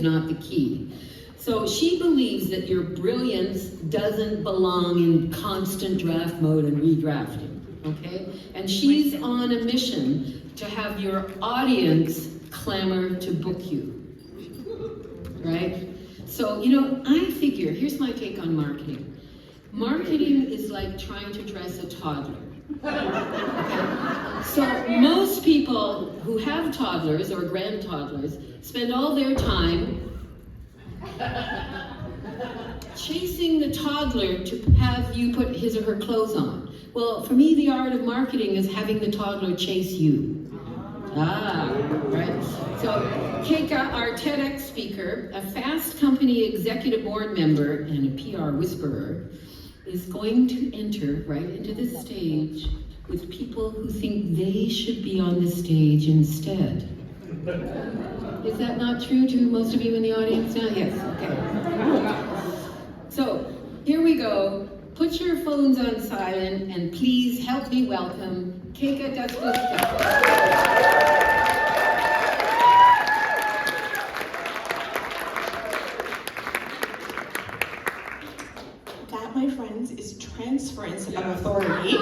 not the key. So she believes that your brilliance doesn't belong in constant draft mode and redrafting, okay? And she's on a mission to have your audience clamor to book you, right? So, you know, I figure, here's my take on marketing. Marketing is like trying to dress a toddler. Okay? So most people who have toddlers or grand toddlers spend all their time chasing the toddler to have you put his or her clothes on. Well, for me, the art of marketing is having the toddler chase you. Right. So Keka, our TEDx speaker, a Fast Company executive board member and a PR whisperer, is going to enter right into the stage with people who think they should be on the stage instead. Is that not true to most of you in the audience now? Yes, okay. So, here we go. Put your phones on silent and please help me welcome Keka DasGupta. That, my friends, is transference of authority.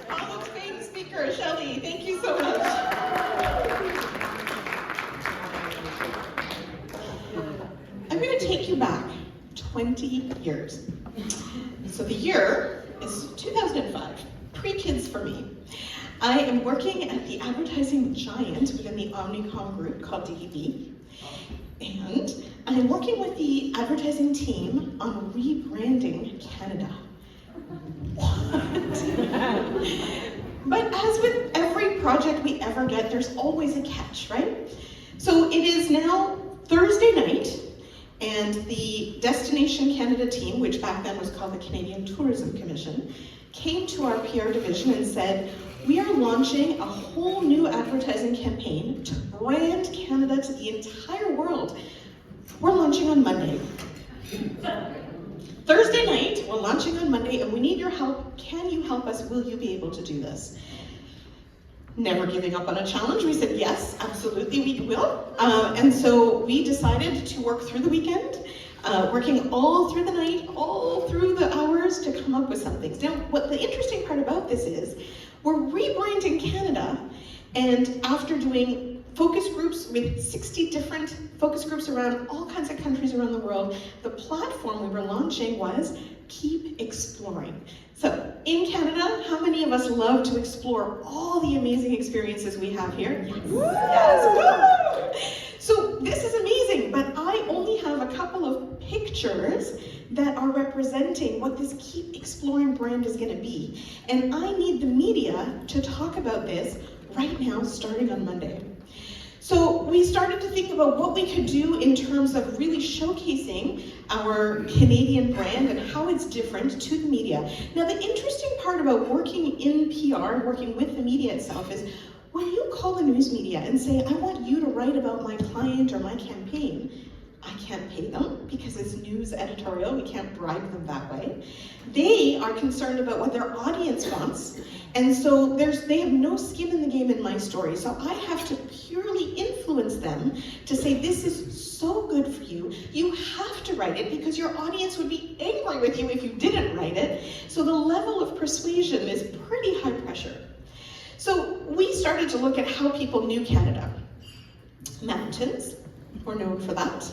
Hall of Fame speaker, Shelley, thank you so much. I'm going to take you back 20 years. So the year is 2005, pre-kids for me. I am working at the advertising giant within the Omnicom group called DEB, and I am working with the advertising team on rebranding Canada. What? But as with every project we ever get, there's always a catch, right? So it is now Thursday night, and the Destination Canada team, which back then was called the Canadian Tourism Commission, came to our PR division and said, we are launching a whole new advertising campaign to brand Canada to the entire world. We're launching on Monday. Thursday night, we're launching on Monday, and we need your help. Can you help us? Will you be able to do this? Never giving up on a challenge, we said, yes, absolutely, we will. And so we decided to work through the weekend, working all through the night, all through the hours to come up with some things. Now, what the interesting part about this is, we're rebranding Canada, and after doing focus groups with 60 different focus groups around all kinds of countries around the world, the platform we were launching was Keep Exploring. So, in Canada, how many of us love to explore all the amazing experiences we have here? Yes! So this is amazing, but I only have a couple of pictures that are representing what this Keep Exploring brand is going to be. And I need the media to talk about this right now, starting on Monday. So we started to think about what we could do in terms of really showcasing our Canadian brand and how it's different to the media. Now, the interesting part about working in PR, working with the media itself, is when you call the news media and say, I want you to write about my client or my campaign, I can't pay them because it's news editorial, we can't bribe them that way. They are concerned about what their audience wants, and so they have no skin in the game in my story, so I have to purely influence them to say, this is so good for you, you have to write it because your audience would be angry with you if you didn't write it. So the level of persuasion is pretty high pressure. So we started to look at how people knew Canada. Mountains, we're known for that.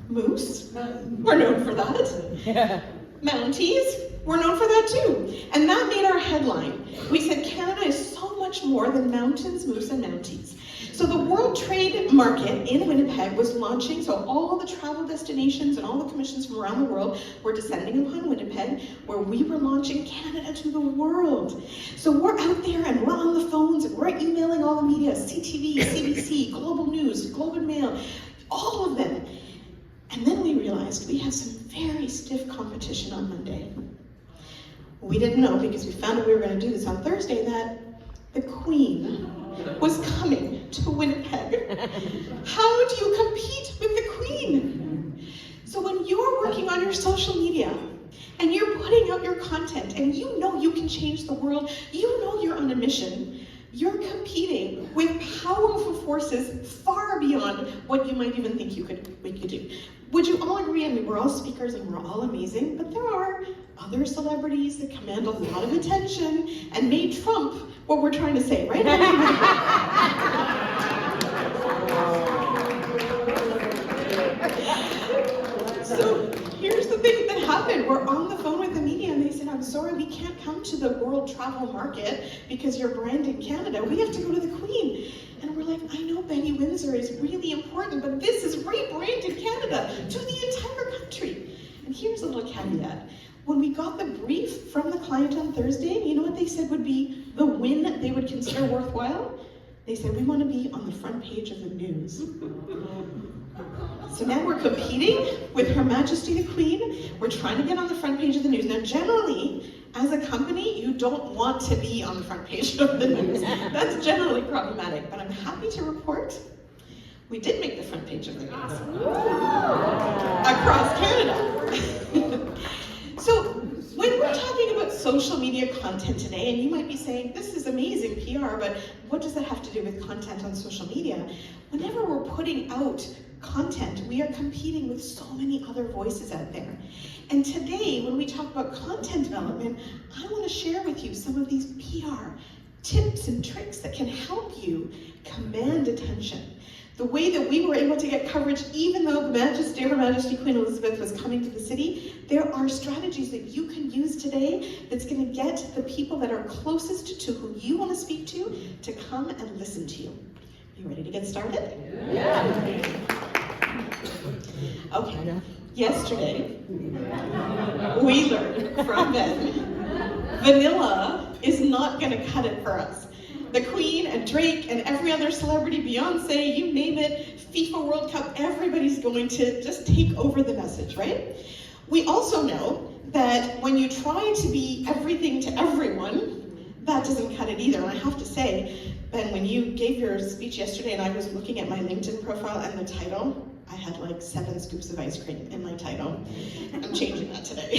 Moose, we're known for that. Yeah. Mounties, we're known for that too. And that made our headline. We said Canada is so much more than mountains, moose, and mounties. So the World Trade Market in Winnipeg was launching, so all the travel destinations and all the commissions from around the world were descending upon Winnipeg, where we were launching Canada to the world. So we're out there and we're on the phones and we're emailing all the media, CTV, CBC, Global News, Globe and Mail, all of them. And then we realized we have some very stiff competition on Monday. We didn't know, because we found out we were going to do this on Thursday, that the Queen was coming to Winnipeg. How do you compete with the Queen? So when you're working on your social media and you're putting out your content and you know you can change the world, you know you're on a mission, You're competing with powerful forces far beyond what you might even think you could do. Would you all agree? I mean, we're all speakers and we're all amazing, but there are other celebrities that command a lot of attention and may trump what we're trying to say, right? So here's the thing that happened. We're on the phone with the media and they said, I'm sorry, we can't come to the world travel market because you're brand in Canada. We have to go to the Queen. And we're like, I know Betty Windsor is really important, but this is rebranded Canada to the entire country. And here's a little caveat. When we got the brief from the client on Thursday, you know what they said would be the win that they would consider worthwhile? They said, we want to be on the front page of the news. So now we're competing with Her Majesty the Queen. We're trying to get on the front page of the news. Now generally, as a company, you don't want to be on the front page of the news. That's generally problematic, but I'm happy to report we did make the front page of the news. Across Canada. So when we're talking about social media content today, and you might be saying, this is amazing PR, but what does that have to do with content on social media? Whenever we're putting out content, we are competing with so many other voices out there. And today, when we talk about content development, I want to share with you some of these PR tips and tricks that can help you command attention. The way that we were able to get coverage, even though Her Majesty Queen Elizabeth was coming to the city, there are strategies that you can use today that's going to get the people that are closest to who you want to speak to come and listen to you. You ready to get started? Yeah. Okay. Yesterday, we learned from Ben, vanilla is not going to cut it for us. The Queen and Drake and every other celebrity, Beyonce, you name it, FIFA World Cup, everybody's going to just take over the message, right? We also know that when you try to be everything to everyone, that doesn't cut it either. And I have to say, Ben, when you gave your speech yesterday and I was looking at my LinkedIn profile and the title, I had like 7 scoops of ice cream in my title. I'm changing that today.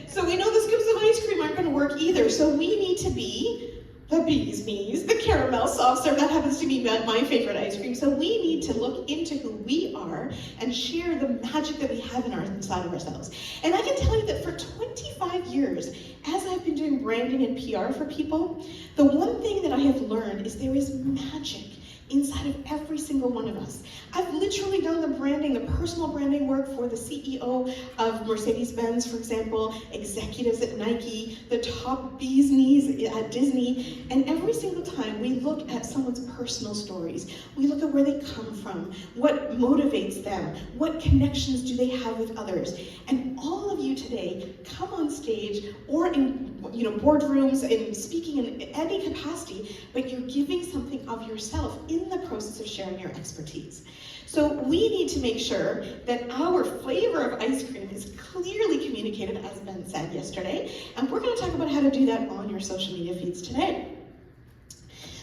So we know the scoops of ice cream aren't going to work either. So we need to be the bee's knees, the caramel soft serve. That happens to be my favorite ice cream. So we need to look into who we are and share the magic that we have inside of ourselves. And I can tell you that for 25 years, as I've been doing branding and PR for people, the one thing that I have learned is there is magic inside of every single one of us. I've literally done the branding, the personal branding work for the CEO of Mercedes-Benz, for example, executives at Nike, the top bee's knees at Disney, and every single time we look at someone's personal stories, we look at where they come from, what motivates them, what connections do they have with others, and all of you today come on stage or in boardrooms and speaking in any capacity, but you're giving something of yourself in the process of sharing your expertise. So we need to make sure that our flavor of ice cream is clearly communicated, as Ben said yesterday, and we're going to talk about how to do that on your social media feeds today.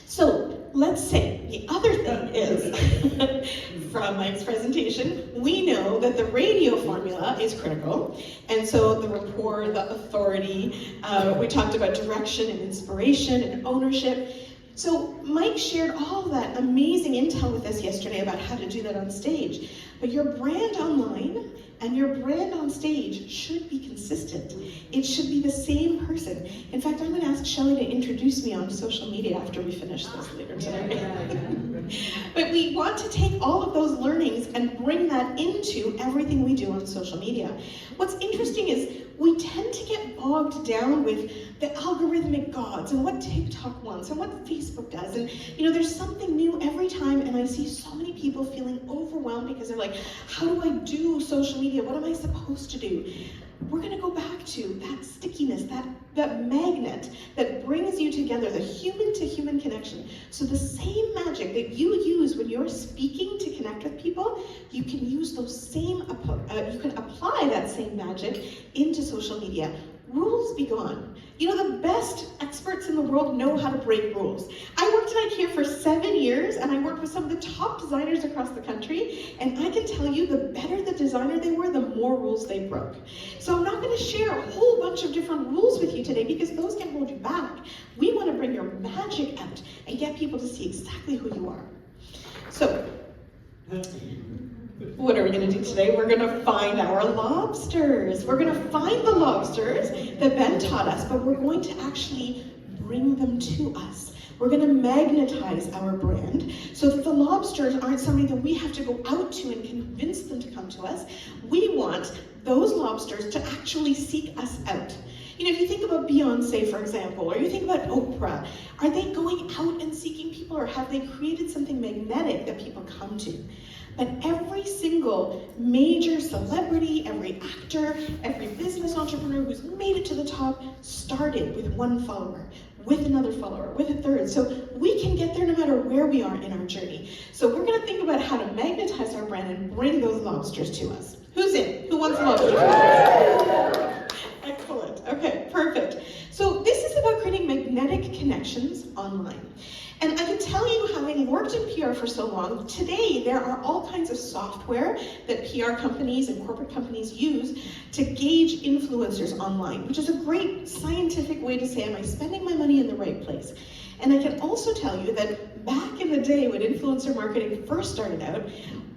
So let's say the other thing is, from Mike's presentation, we know that the radio formula is critical, and so the rapport, the authority, we talked about direction and inspiration and ownership. So Mike shared all that amazing intel with us yesterday about how to do that on stage. But your brand online and your brand on stage should be consistent. It should be the same person. In fact, I'm going to ask Shelley to introduce me on social media after we finish this later today. But we want to take all of those learnings and bring that into everything we do on social media. What's interesting is we tend to get bogged down with the algorithmic gods and what TikTok wants and what Facebook does. And there's something new every time, and I see so many people feeling overwhelmed because they're like, how do I do social media? What am I supposed to do? We're going to go back to that stickiness, that magnet that brings you together, the human-to-human connection. So the same magic that you use when you're speaking to connect with people, you can use those same, you can apply that same magic into social media. rules be gone. You know, the best experts in the world know how to break rules. I worked at IKEA for 7 years, and I worked with some of the top designers across the country, and I can tell you, the better the designer they were, the more rules they broke. So I'm not going to share a whole bunch of different rules with you today, because those can hold you back. We want to bring your magic out and get people to see exactly who you are. So, what are we going to do today? We're going to find our lobsters. We're going to find the lobsters that Ben taught us, but we're going to actually bring them to us. We're going to magnetize our brand so that the lobsters aren't somebody that we have to go out to and convince them to come to us. We want those lobsters to actually seek us out. You know, if you think about Beyonce, for example, or you think about Oprah, are they going out and seeking people, or have they created something magnetic that people come to? But every single major celebrity, every actor, every business entrepreneur who's made it to the top started with one follower, with another follower, with a third. So we can get there no matter where we are in our journey. So we're going to think about how to magnetize our brand and bring those lobsters to us. Who's in? Who wants lobsters? Excellent. Okay, perfect. So this is about creating magnetic connections online. And I can tell you, having worked in PR for so long, today there are all kinds of software that PR companies and corporate companies use to gauge influencers online, which is a great scientific way to say, am I spending my money in the right place? And I can also tell you that back in the day when influencer marketing first started out,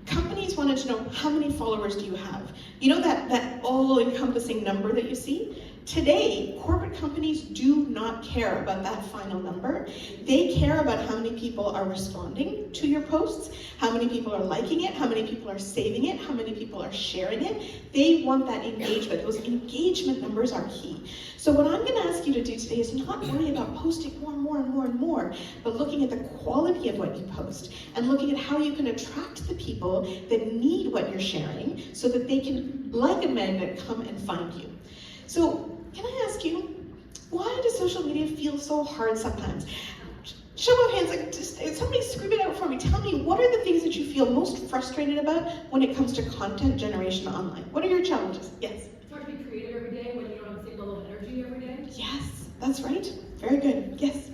companies wanted to know, how many followers do you have? You know that all-encompassing number that you see? Today, corporate companies do not care about that final number. They care about how many people are responding to your posts, how many people are liking it, how many people are saving it, how many people are sharing it. They want that engagement. Those engagement numbers are key. So what I'm going to ask you to do today is not worry about posting more and more and more and more, but looking at the quality of what you post and looking at how you can attract the people that need what you're sharing so that they can, like a magnet, come and find you. So can I ask you, why does social media feel so hard sometimes? Show of hands, like, just somebody scream it out for me. Tell me, what are the things that you feel most frustrated about when it comes to content generation online? What are your challenges? Yes? It's hard to be creative every day when you don't have the same level of energy every day. Yes, that's right. Very good. Yes?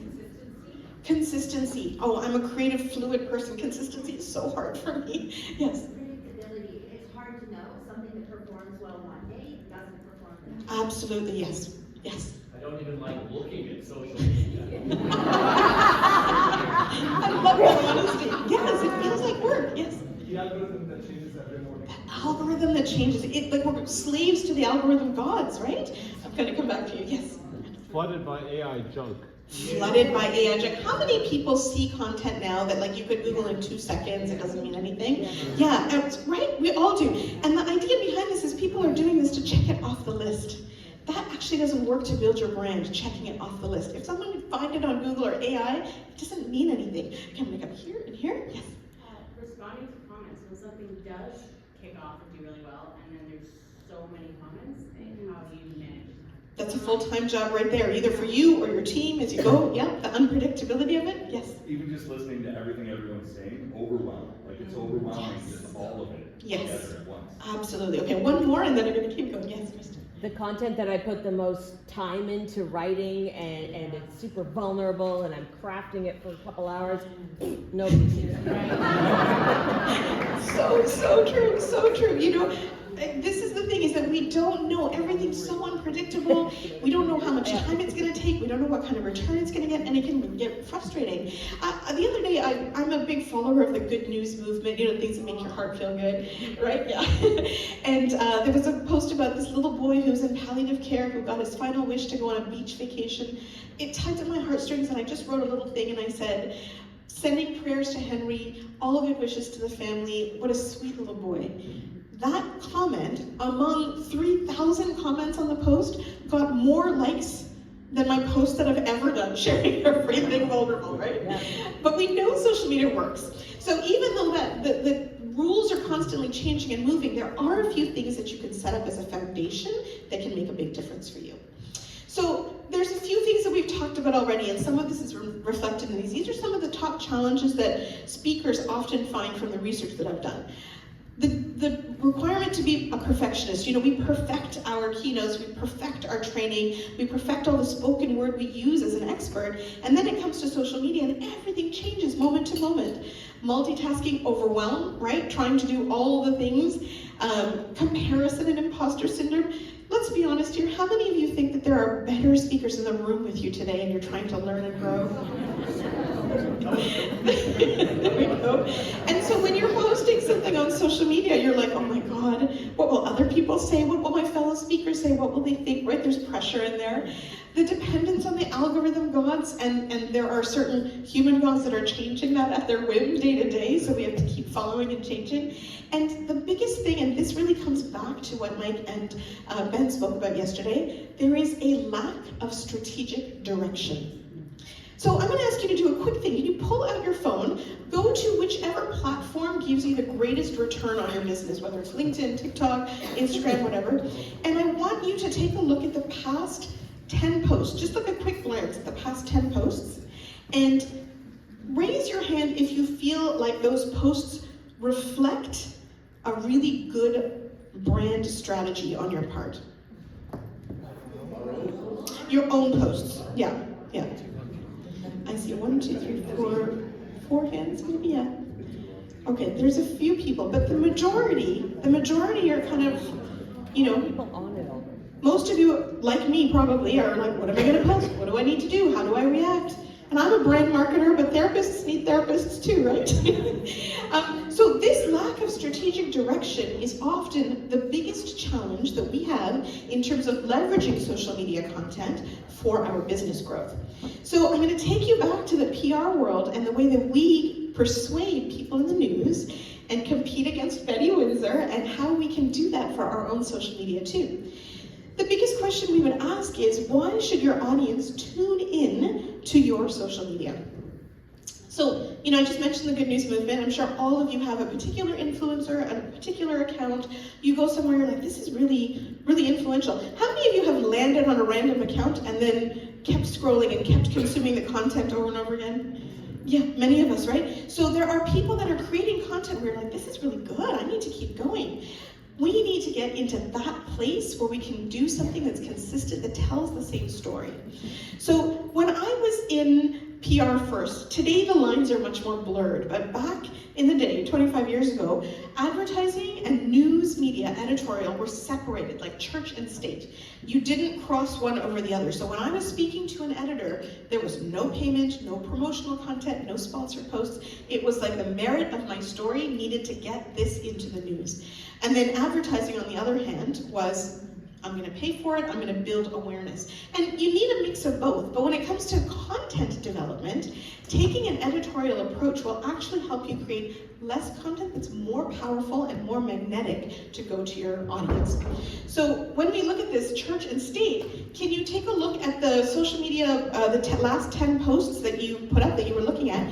Consistency. Oh, I'm a creative, fluid person. Consistency is so hard for me. Yes? Predictability. It's hard to know. Something that performs well one day doesn't perform the next. Absolutely, yes. Yes. I don't even like looking at social media. I love that honesty. Yes, it feels like work. Yes. The algorithm that changes every morning. The algorithm that changes. It, like we're slaves to the algorithm gods, right? I'm going to come back to you. Yes. Flooded by AI junk. Flooded by AI junk. How many people see content now that like you could Google in 2 seconds, it doesn't mean anything? Yeah, right? We all do. And the idea behind this is people are doing this to check it off the list. That actually doesn't work to build your brand, checking it off the list. If someone would find it on Google or AI, it doesn't mean anything. Okay, I'm gonna come here and here. Yes. Responding to comments when something does kick off and do really well, and then there's so many comments, and how do you manage? That's a full-time job right there, either for you or your team as you go. Yeah, the unpredictability of it. Yes. Even just listening to everything everyone's saying, overwhelming. Like it's overwhelming, Yes. just all of it Yes. together at once. Absolutely. Okay, one more and then I'm gonna keep going. Yes, Kristen. The content that I put the most time into writing and it's super vulnerable and I'm crafting it for a couple hours, nobody sees it. So true, so true. You know, this is the thing, is that we don't know. Everything's so unpredictable. We don't know how much time it's going to take. We don't know what kind of return it's going to get, and it can get frustrating. The other day, I'm a big follower of the good news movement, you know, things that make your heart feel good, right? Yeah. And there was a post about this little boy who's in palliative care who got his final wish to go on a beach vacation. It tugged at my heartstrings, and I just wrote a little thing, and I said, sending prayers to Henry, all good wishes to the family. What a sweet little boy. That comment, among 3,000 comments on the post, got more likes than my post that I've ever done, sharing everything vulnerable, right? Yeah. But we know social media works. So even though that the rules are constantly changing and moving, there are a few things that you can set up as a foundation that can make a big difference for you. So there's a few things that we've talked about already, and some of this is reflected in these. These are some of the top challenges that speakers often find from the research that I've done. The requirement to be a perfectionist. You know, we perfect our keynotes, we perfect our training, we perfect all the spoken word we use as an expert, and then it comes to social media and everything changes moment to moment. Multitasking, overwhelm, right? Trying to do all the things, comparison and imposter syndrome. Let's be honest here, how many of you think that there are better speakers in the room with you today and you're trying to learn and grow? There we go. And so when you're posting something on social media, you're like, oh my God, what will other people say? What will my fellow speakers say? What will they think, right? There's pressure in there. The dependence on the algorithm gods, and there are certain human gods that are changing that at their whim day to day, so we have to keep following and changing. And the biggest thing, and this really comes back to what Mike and Ben spoke about yesterday, there is a lack of strategic direction. So I'm going to ask you to do a quick thing. You pull out your phone, go to whichever platform gives you the greatest return on your business, whether it's LinkedIn, TikTok, Instagram, whatever, and I want you to take a look at the past 10 posts, just like a quick glance at the past 10 posts, and raise your hand if you feel like those posts reflect a really good brand strategy on your part. Your own posts, yeah. I see 1, 2, 3, 4 hands, maybe, yeah. Okay, there's a few people, but the majority are kind of, you know, People on it already. most of you, like me probably, are like, what am I gonna post? What do I need to do? How do I react? And I'm a brand marketer, but therapists need therapists too, right? So this lack of strategic direction is often the biggest challenge that we have in terms of leveraging social media content for our business growth. So I'm gonna take you back to the PR world and the way that we persuade people in the news and compete against Betty Windsor and how we can do that for our own social media too. The biggest question we would ask is, why should your audience tune in to your social media? So, you know, I just mentioned the Good News Movement. I'm sure all of you have a particular influencer, a particular account. You go somewhere, you're like, this is really, really influential. How many of you have landed on a random account and then kept scrolling and kept consuming the content over and over again? Yeah, many of us, right? So there are people that are creating content where you're like, this is really good, I need to keep going. We need to get into that place where we can do something that's consistent, that tells the same story. So when I was in PR first, today the lines are much more blurred, but back in the day, 25 years ago, advertising and news media editorial were separated like church and state. You didn't cross one over the other. So when I was speaking to an editor, there was no payment, no promotional content, no sponsored posts. It was like the merit of my story needed to get this into the news. And then advertising, on the other hand, was, I'm gonna pay for it, I'm gonna build awareness. And you need a mix of both, but when it comes to content development, taking an editorial approach will actually help you create less content that's more powerful and more magnetic to go to your audience. So when we look at this church and state, can you take a look at the social media, last 10 posts that you put up that you were looking at?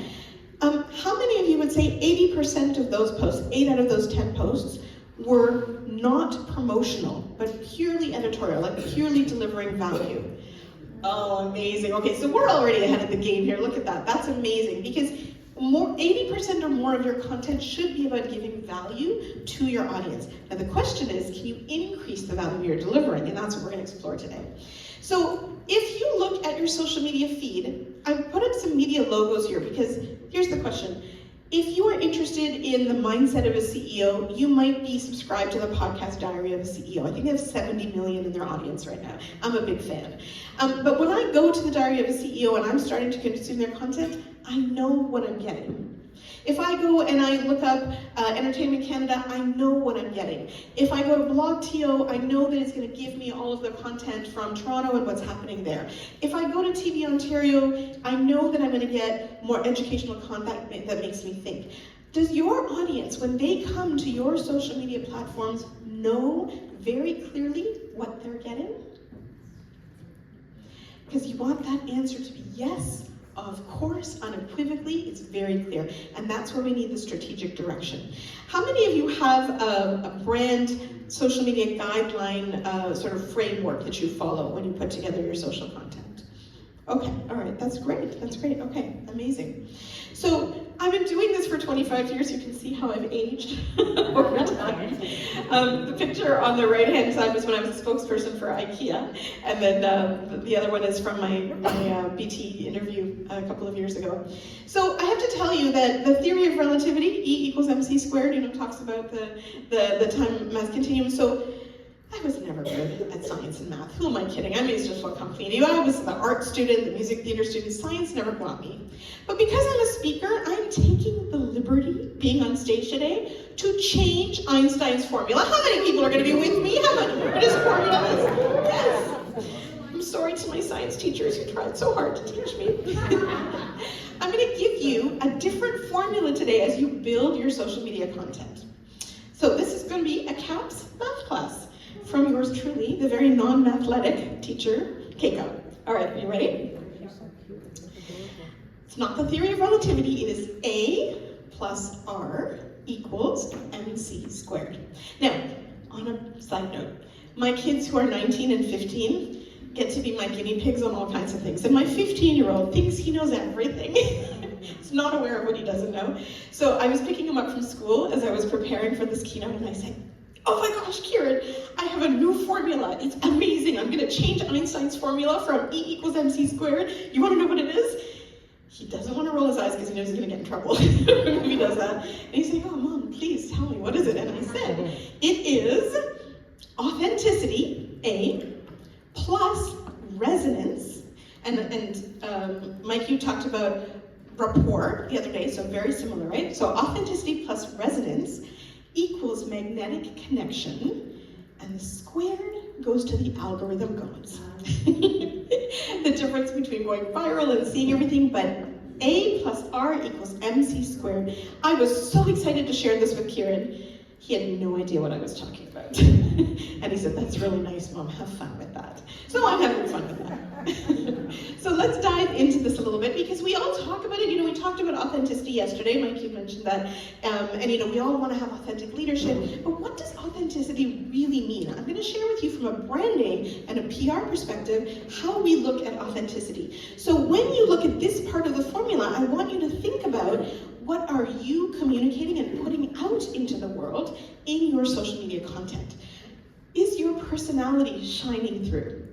How many of you would say 80% of those posts, 8 out of those 10 posts, were not promotional, but purely editorial, like purely delivering value? Oh, amazing. Okay, so we're already ahead of the game here. Look at that. That's amazing, because 80% or more of your content should be about giving value to your audience. Now the question is, can you increase the value you're delivering? And that's what we're going to explore today. So if you look at your social media feed, I've put up some media logos here because here's the question. If you are interested in the mindset of a CEO, you might be subscribed to the podcast Diary of a CEO. I think they have 70 million in their audience right now. I'm a big fan. But when I go to the Diary of a CEO and I'm starting to consume their content, I know what I'm getting. If I go and I look up Entertainment Canada, I know what I'm getting. If I go to BlogTO, I know that it's going to give me all of the content from Toronto and what's happening there. If I go to TV Ontario, I know that I'm going to get more educational content that makes me think. Does your audience, when they come to your social media platforms, know very clearly what they're getting? Because you want that answer to be yes. Of course, unequivocally, it's very clear. And that's where we need the strategic direction. How many of you have a brand social media guideline sort of framework that you follow when you put together your social content? Okay, all right, that's great, okay, amazing. So I I've been doing this for 25 years. You can see how I've aged over time. The picture on the right-hand side was when I was a spokesperson for IKEA, and then the other one is from my BT interview a couple of years ago. So I have to tell you that the theory of relativity, E equals mc squared, talks about the time mass continuum. So I was never good at science and math. Who am I kidding? I may as well come clean to you. I was the art student, the music theater student. Science never got me. But because I'm a speaker, I'm taking the liberty, being on stage today, to change Einstein's formula. How many people are going to be with me? How many are his formulas? Yes. I'm sorry to my science teachers who tried so hard to teach me. I'm going to give you a different formula today as you build your social media content. So this is going to be a CAPS math class from yours truly, the very non-mathletic teacher, Keka. All right, are you ready? It's not the theory of relativity. It is A plus R equals mc squared. Now, on a side note, my kids who are 19 and 15 get to be my guinea pigs on all kinds of things. And my 15-year-old thinks he knows everything. He's not aware of what he doesn't know. So I was picking him up from school as I was preparing for this keynote, and I said, oh my gosh, Kieran, I have a new formula. It's amazing. I'm going to change Einstein's formula from E equals mc squared. You want to know what it is? He doesn't want to roll his eyes because he knows he's going to get in trouble if he does that. And he's saying, oh, Mom, please tell me, what is it? And I said, it is authenticity, A, plus resonance. And Mike, you talked about rapport the other day, so very similar, right? So authenticity plus resonance equals magnetic connection, and the squared goes to the algorithm gods. The difference between going viral and seeing everything, but A plus R equals mc squared. I was so excited to share this with Kieran. He had no idea what I was talking about. And he said, that's really nice, Mom, have fun with that. So I'm having fun with that. So let's dive into this a little bit, because we all talk about it. We talked about authenticity yesterday. Mike, you mentioned that. And we all want to have authentic leadership. But what does authenticity really mean? I'm going to share with you from a branding and a PR perspective how we look at authenticity. So when you look at this part of the formula, I want you to think about, what are you communicating and putting out into the world in your social media content? Is your personality shining through?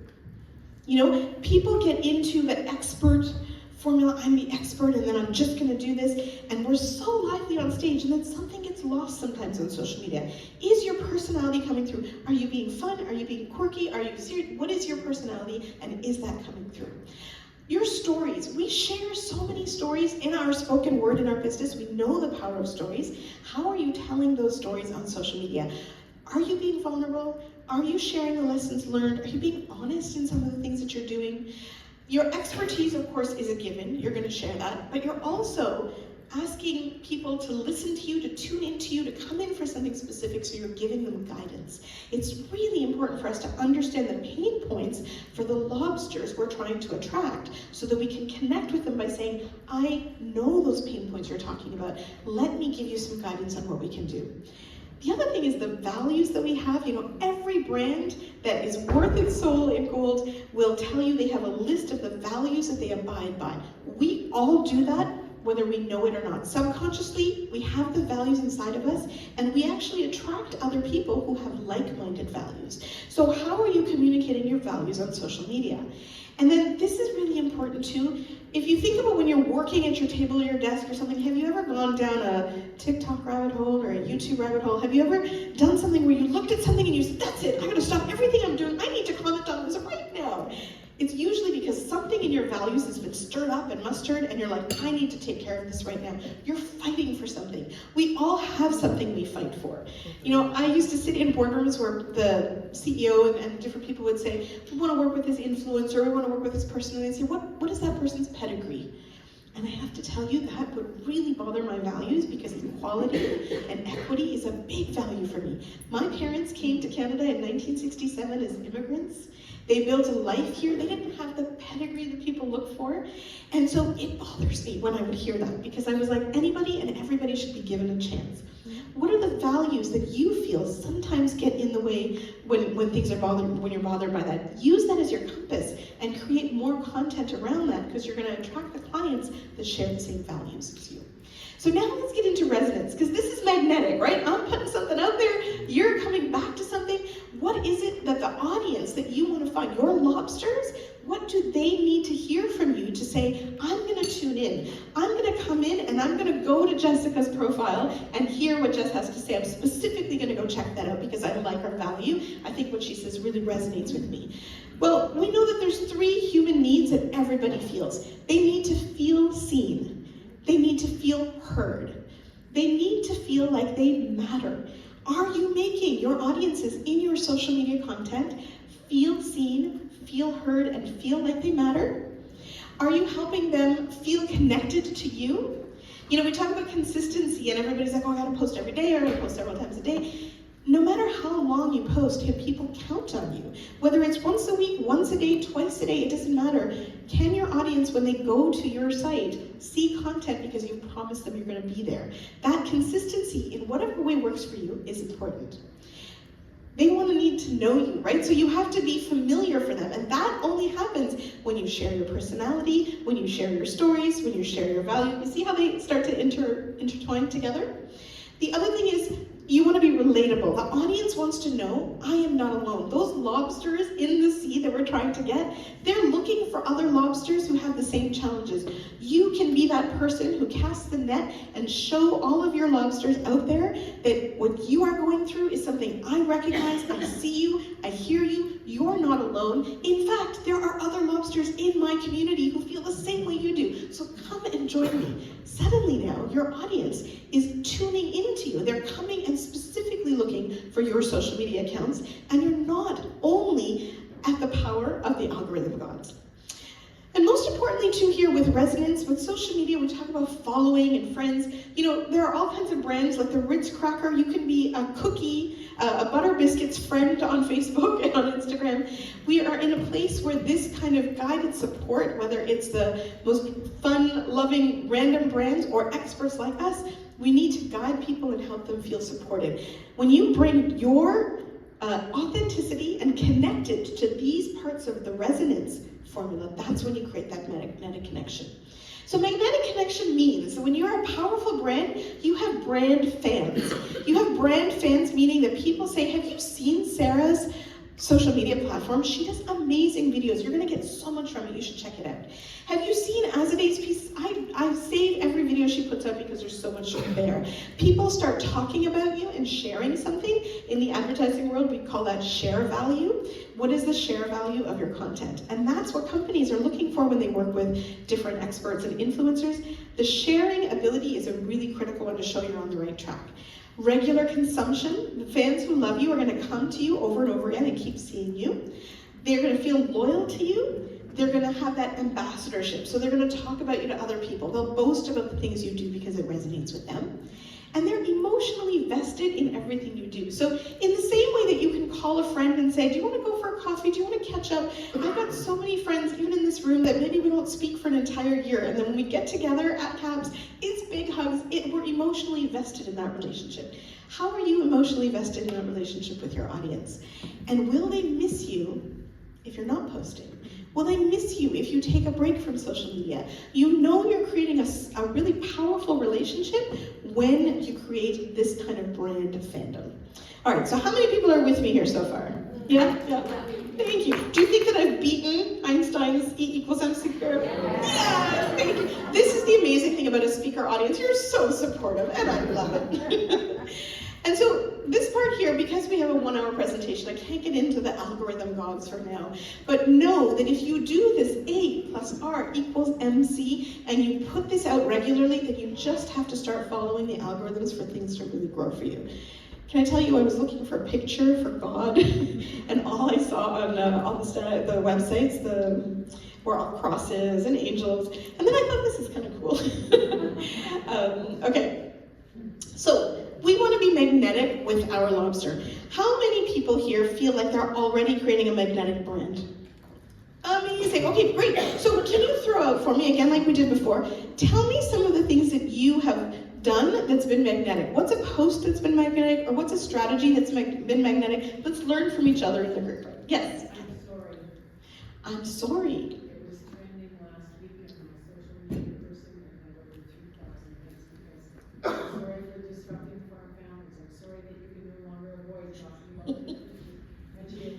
People get into the expert formula, I'm the expert, and then I'm just going to do this, and we're so lively on stage, and then something gets lost sometimes on social media. Is your personality coming through? Are you being fun? Are you being quirky? Are you serious? What is your personality, and is that coming through? Your stories. We share so many stories in our spoken word in our business. We know the power of stories. How are you telling those stories on social media? Are you being vulnerable? Are you sharing the lessons learned? Are you being honest in some of the things that you're doing? Your expertise, of course, is a given. You're going to share that. But you're also asking people to listen to you, to tune into you, to come in for something specific, so you're giving them guidance. It's really important for us to understand the pain points for the lobsters we're trying to attract, so that we can connect with them by saying, I know those pain points you're talking about. Let me give you some guidance on what we can do. The other thing is the values that we have. Every brand that is worth its soul in gold will tell you they have a list of the values that they abide by. We all do that, whether we know it or not. Subconsciously, we have the values inside of us, and we actually attract other people who have like-minded values. So how are you communicating your values on social media? And then this is really important too. If you think about when you're working at your table or your desk or something, have you ever gone down a TikTok rabbit hole or a YouTube rabbit hole? Have you ever done something where you looked at something and you said, that's it, I'm going to stop everything I'm doing, I need to comment on this right now? It's usually because something in your values has been stirred up and mustered, and you're like, I need to take care of this right now. You're fighting for something. We all have something we fight for. I used to sit in boardrooms where the CEO and different people would say, we want to work with this influencer, we want to work with this person, and they'd say, what is that person's pedigree? And I have to tell you, that would really bother my values, because equality and equity is a big value for me. My parents came to Canada in 1967 as immigrants. They built a life here. They didn't have the pedigree that people look for. And so it bothers me when I would hear that, because I was like, anybody and everybody should be given a chance. What are the values that you feel sometimes get in the way when things are when you're bothered by that? Use that as your compass and create more content around that, because you're going to attract the clients that share the same values as you. So now let's get into resonance, because this is magnetic, right? I'm putting something out there, you're coming back to something. What is it that the audience that you want to find, your lobsters, what do they need to hear from you to say, I'm going to tune in, I'm going to come in and I'm going to go to Jessica's profile and hear what Jess has to say. I'm specifically going to go check that out because I like her value. I think what she says really resonates with me. Well, we know that there's 3 human needs that everybody feels. They need to feel seen. They need to feel heard. They need to feel like they matter. Are you making your audiences in your social media content feel seen, feel heard, and feel like they matter? Are you helping them feel connected to you? You know, we talk about consistency and everybody's like, oh, I gotta post every day or I gotta post several times a day. No matter how long you post, can people count on you? Whether it's once a week, once a day, twice a day, it doesn't matter. Can your audience, when they go to your site, see content because you promised them you're going to be there? That consistency in whatever way works for you is important. They want to need to know you, right? So you have to be familiar for them. And that only happens when you share your personality, when you share your stories, when you share your value. You see how they start to intertwine together? The other thing is, you want to be relatable. The audience wants to know, I am not alone. Those lobsters in the sea that we're trying to get, they're looking for other lobsters who have the same challenges. You can be that person who casts the net and show all of your lobsters out there that what you are going through is something I recognize, I see you, I hear you, you're not alone. In fact, there are other lobsters in my community who feel the same way you do. So come and join me. Suddenly now, your audience is tuning into you. They're coming and specifically looking for your social media accounts, and you're not only at the power of the algorithm gods. And most importantly too here with resonance, with social media, we talk about following and friends. You know, there are all kinds of brands like the Ritz cracker. You can be a cookie, a Butter Biscuits friend on Facebook and on Instagram. We are in a place where this kind of guided support, whether it's the most fun, loving, random brands or experts like us, we need to guide people and help them feel supported. When you bring your authenticity and connect it to these parts of the resonance formula, that's when you create that magnetic connection. So magnetic connection means that when you're a powerful brand, you have brand fans. You have brand fans, meaning that people say, have you seen Sarah's social media platform? She does amazing videos. You're gonna get so much from it, you should check it out. Have you seen Azade's piece? I save every video she puts out because there's so much there. People start talking about you and sharing something. In the advertising world, we call that share value. What is the share value of your content? And that's what companies are looking for when they work with different experts and influencers. The sharing ability is a really critical one to show you're on the right track. Regular consumption, the fans who love you are going to come to you over and over again and keep seeing you. They're going to feel loyal to you. They're going to have that ambassadorship. So they're going to talk about you to other people. They'll boast about the things you do because it resonates with them. And they're emotionally vested in everything you do. So in the same way that you can call a friend and say, do you want to go for a coffee? Do you want to catch up? I've got so many friends, even in this room, that maybe we don't speak for an entire year. And then when we get together at CAPS, it's big hugs. We're emotionally vested in that relationship. How are you emotionally vested in that relationship with your audience? And will they miss you if you're not posting? Will they miss you if you take a break from social media? You know you're creating a really powerful relationship when you create this kind of brand of fandom. All right, so how many people are with me here so far? Yeah? Thank you. Do you think that I've beaten Einstein's E = MC curve? Yeah, thank you. This is the amazing thing about a speaker audience. You're so supportive, and I love it. And so this part here, because we have a 1-hour presentation, I can't get into the algorithm gods for now, but know that if you do this A + R = MC, and you put this out regularly, then you just have to start following the algorithms for things to really grow for you. Can I tell you, I was looking for a picture for God, and all I saw on the websites were all crosses and angels, and then I thought, this is kind of cool. Okay, so we want to be magnetic with our lobster. How many people here feel like they're already creating a magnetic brand? Amazing. Okay, great. So can you throw out for me, again like we did before, tell me some of the things that you have done that's been magnetic. What's a post that's been magnetic, or what's a strategy that's been magnetic? Let's learn from each other in the group. Yes? I'm sorry. I'm sorry. It was trending last week, and I'm a social media person, and I got over 3,000 hits because that you can no longer avoid talking about it. And she had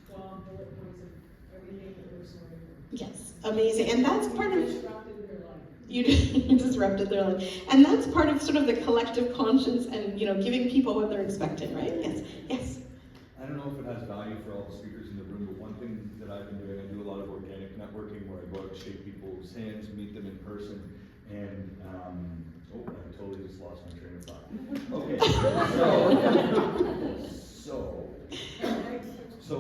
12 bullet points of everything that we're sorry for. Yes, amazing. And that's part of, Disrupted their life. you disrupted their life. And that's part of sort of the collective conscience and, giving people what they're expecting, right? Yes, yes. I don't know if it has value for all the speakers in the room, but one thing that I've been doing, I do a lot of organic networking where I go out and shake people's hands, meet them in person, and I totally just lost my train of thought. Okay, so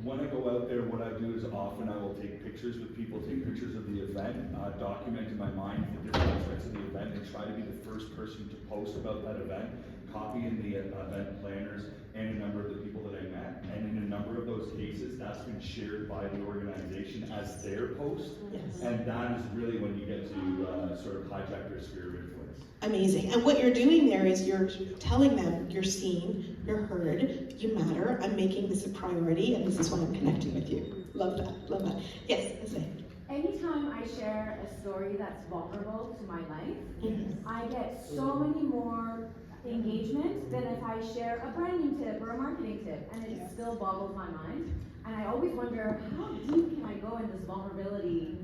when I go out there, what I do is often I will take pictures with people, take pictures of the event, document in my mind the different aspects of the event, and try to be the first person to post about that event, copy in the event planners, and a number of the people that I met. And in a number of those cases, that's been shared by the organization as their post. Yes. And that is really when you get to sort of hijack their sphere of influence. Amazing. And what you're doing there is you're telling them you're seen, you're heard, you matter, I'm making this a priority, and this is why I'm connecting with you. Love that, love that. Yes, Isay. Anytime I share a story that's vulnerable to my life, Mm-hmm. I get so many more engagement than if I share a branding tip or a marketing tip, and it still boggles my mind. And I always wonder, how deep can I go in this vulnerability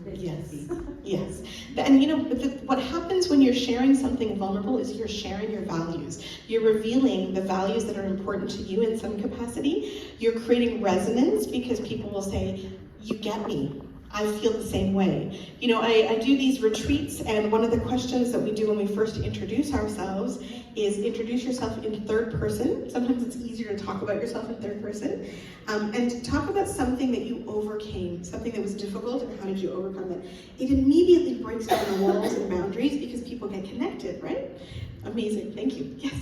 business? Yes. And what happens when you're sharing something vulnerable is you're sharing your values. You're revealing the values that are important to you in some capacity. You're creating resonance because people will say, you get me. I feel the same way. I do these retreats, and one of the questions that we do when we first introduce ourselves is introduce yourself in third person. Sometimes it's easier to talk about yourself in third person. And to talk about something that you overcame, something that was difficult, and how did you overcome it. It immediately breaks down the walls and boundaries because people get connected, right? Amazing, thank you. Yes?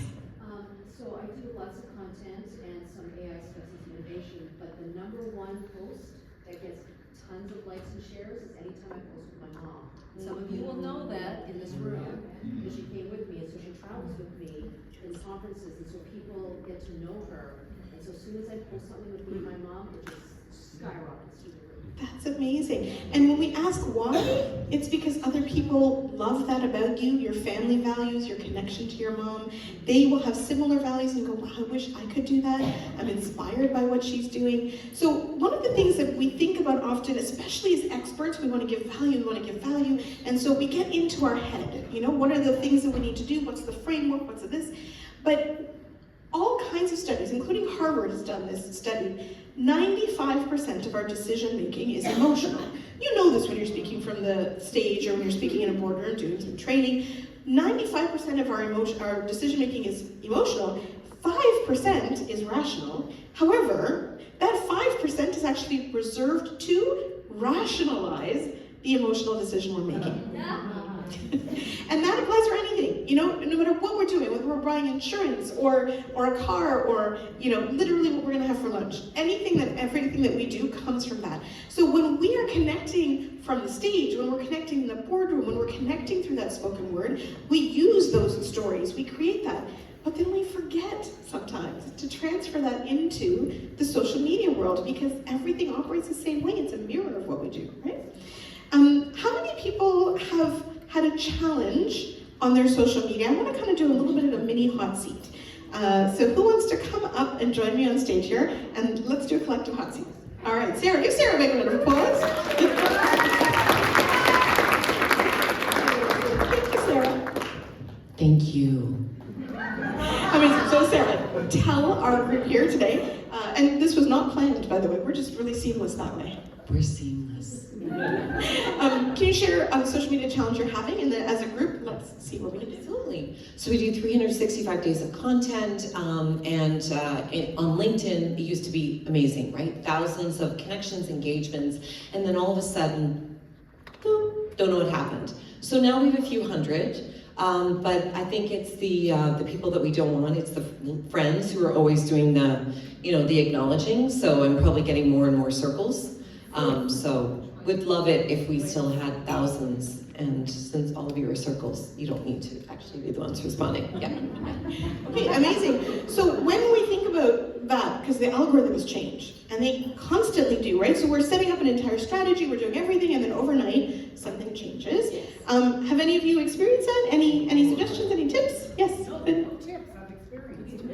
So I do lots of content and some AI stuff, some innovation, but the number one post that gets tons of likes and shares is anytime I post with my mom. Some of you will know that in this room, because she came with me, and so she travels with me in conferences, and so people get to know her. And so as soon as I post something with me and my mom, it just skyrockets through the roof. That's amazing. And when we ask why, it's because other people love that about you, your family values, your connection to your mom. They will have similar values and go, wow, I wish I could do that. I'm inspired by what she's doing. So one of the things that we think about often, especially as experts, we want to give value, and so we get into our head, what are the things that we need to do? What's the framework? What's this? But all kinds of studies, including Harvard has done this study, 95% of our decision making is emotional. You know this when you're speaking from the stage or when you're speaking in a boardroom doing some training. 95% of our decision making is emotional, 5% is rational. However, that 5% is actually reserved to rationalize the emotional decision we're making. And that applies for anything, no matter what we're doing, whether we're buying insurance or a car or, literally what we're gonna have for lunch. Everything that we do comes from that. So when we are connecting from the stage, when we're connecting in the boardroom, when we're connecting through that spoken word, we use those stories, we create that. But then we forget sometimes to transfer that into the social media world because everything operates the same way. It's a mirror of what we do, right? How many people have had a challenge on their social media? I want to kind of do a little bit of a mini hot seat. So who wants to come up and join me on stage here? And let's do a collective hot seat. All right, Sarah, give Sarah a big round of applause. Thank you, Sarah. Thank you. So Sarah, tell our group here today, and this was not planned, by the way, we're just really seamless that way. We're seamless. Can you share a social media challenge you're having, and then as a group, let's see what we can do. Absolutely. So we do 365 days of content, and on LinkedIn, it used to be amazing, right? Thousands of connections, engagements, and then all of a sudden, boom, don't know what happened. So now we have a few hundred, but I think it's the people that we don't want. It's the friends who are always doing the acknowledging. So I'm probably getting more and more circles. So would love it if we still had thousands. And since all of you are circles, you don't need to actually be the ones responding. Yeah. Okay, amazing. So when we think about that, because the algorithms change, and they constantly do, right? So we're setting up an entire strategy, we're doing everything, and then overnight, something changes. Have any of you experienced that? Any suggestions, any tips? Yes? No tips, I've experienced.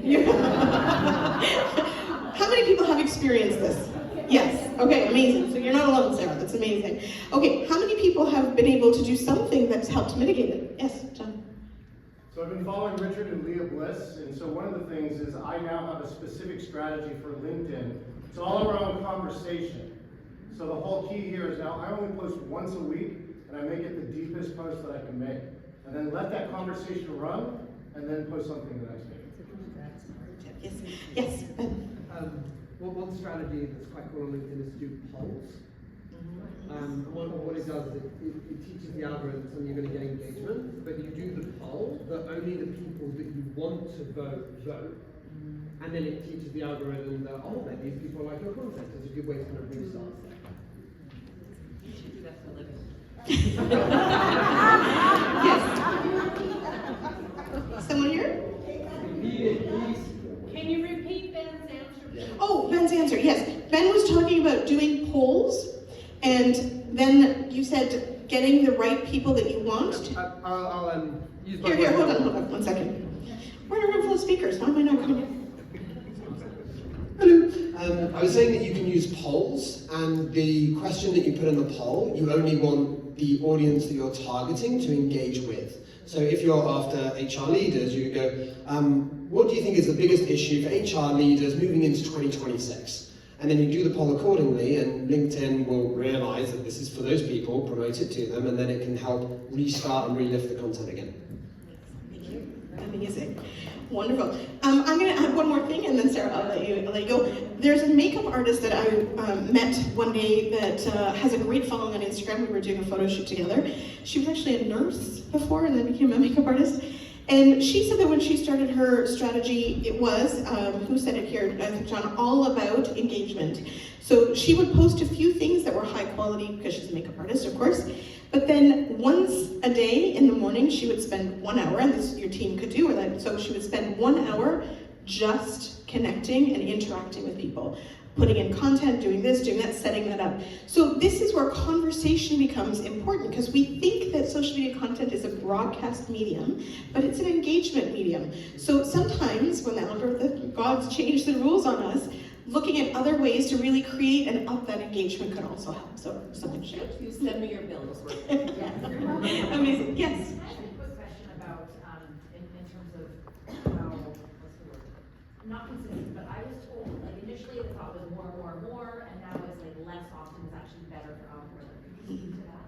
experienced this? Yes. Okay, amazing. So you're not alone, Sarah. That's amazing. Okay, how many people have been able to do something that's helped mitigate it? Yes, John. So I've been following Richard and Leah Bliss, and so one of the things is I now have a specific strategy for LinkedIn. It's all around conversation. So the whole key here is now I only post once a week, and I make it the deepest post that I can make. And then let that conversation run, and then post something the next day. Yes. Yes, Ben. One strategy that's quite cool on LinkedIn is to do polls. What it does is it teaches the algorithm something you're going to get engagement, but you do the poll that only the people that you want to vote. And then it teaches the algorithm that, oh, that these people like your content. It's a good way to kind of restart. You should do that for a living. Yes. Someone here? Can you repeat Ben's answer? Oh, Ben's answer, yes. Ben was talking about doing polls, and then you said getting the right people that you want. I'll use my Here, hold on, 1 second. We're in a room full of speakers, why am I not coming? Hello. I was saying that you can use polls, and the question that you put in the poll, you only want the audience that you're targeting to engage with. So if you're after HR leaders, you go, what do you think is the biggest issue for HR leaders moving into 2026? And then you do the poll accordingly, and LinkedIn will realize that this is for those people, promote it to them, and then it can help restart and relift the content again. Thank you. Amazing. Wonderful. I'm going to add one more thing, and then Sarah, I'll let you go. There's a makeup artist that I met one day that has a great following on Instagram. We were doing a photo shoot together. She was actually a nurse before and then became a makeup artist. And she said that when she started her strategy, it was, who said it here, I think John, all about engagement. So she would post a few things that were high quality, because she's a makeup artist, of course. But then once a day in the morning, she would spend 1 hour, and this your team could do with it. So she would spend 1 hour just connecting and interacting with people, putting in content, doing this, doing that, setting that up. So this is where conversation becomes important, because we think that social media content is a broadcast medium, but it's an engagement medium. So sometimes when the gods change the rules on us, looking at other ways to really create and up that engagement could also help. So someone should. You send me your bills. Amazing. Yes. I have a quick question about, in terms of how, what's the word? Not consistent, but I was told, like initially the thought was more, and now it's like less often is actually better for algorithms. Can you speak to that?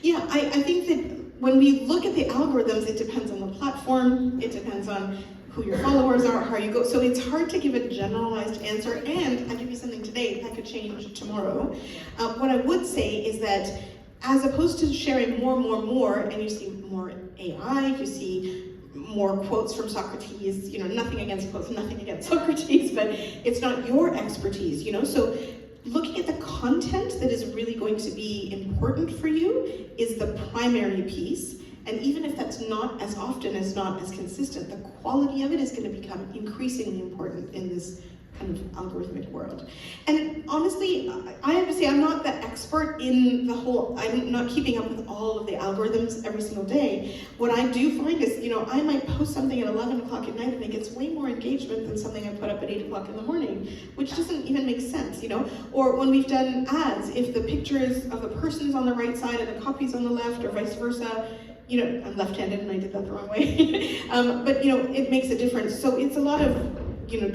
Yeah, I think that when we look at the algorithms, it depends on the platform, it depends on who your followers are, how you go. So it's hard to give a generalized answer, and I'll give you something today that could change tomorrow. What I would say is that as opposed to sharing more, and you see more AI, you see more quotes from Socrates, nothing against quotes, nothing against Socrates, but it's not your expertise, so looking at the content that is really going to be important for you is the primary piece. And even if that's not as often, not as consistent, the quality of it is going to become increasingly important in this kind of algorithmic world. And honestly, I have to say I'm not the expert in the whole, I'm not keeping up with all of the algorithms every single day. What I do find is, I might post something at 11 o'clock at night and it gets way more engagement than something I put up at 8 o'clock in the morning, which doesn't even make sense, Or when we've done ads, if the pictures of the person's on the right side and the copy's on the left or vice versa, I'm left-handed and I did that the wrong way. But it makes a difference. So it's a lot of,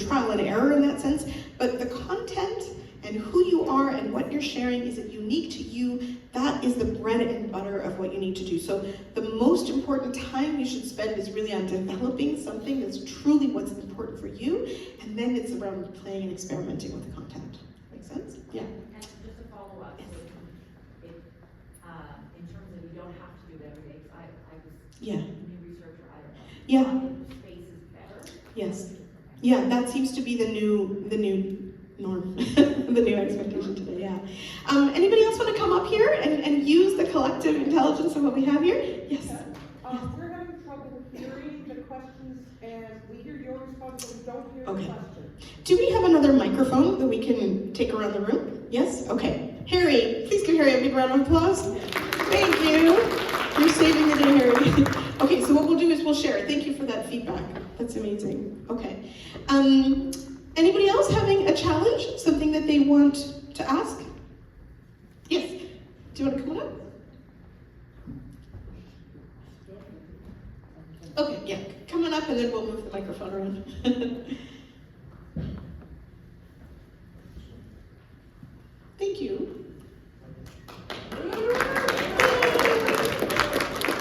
trial and error in that sense. But the content and who you are and what you're sharing, is it unique to you? That is the bread and butter of what you need to do. So the most important time you should spend is really on developing something that's truly what's important for you. And then it's around playing and experimenting with the content. Make sense? Yeah. And just to follow up, so in terms of you don't have to do it every day, because I was Yeah. a new researcher, I don't know. Yeah. Space is better. Yes. Yeah, that seems to be the new norm, the new expectation today, yeah. Anybody else want to come up here and use the collective intelligence of what we have here? Yes. We're having trouble hearing the questions, and we hear your response, but we don't hear the question. Do we have another microphone that we can take around the room? Yes? Okay. Harry, please give Harry a big round of applause. Thank you. You're saving the day, Harry. Okay, so what we'll do is we'll share it. Thank you for that feedback. That's amazing. Okay. Anybody else having a challenge? Something that they want to ask? Yes. Do you want to come on up? Okay, yeah. Come on up and then we'll move the microphone around. Thank you.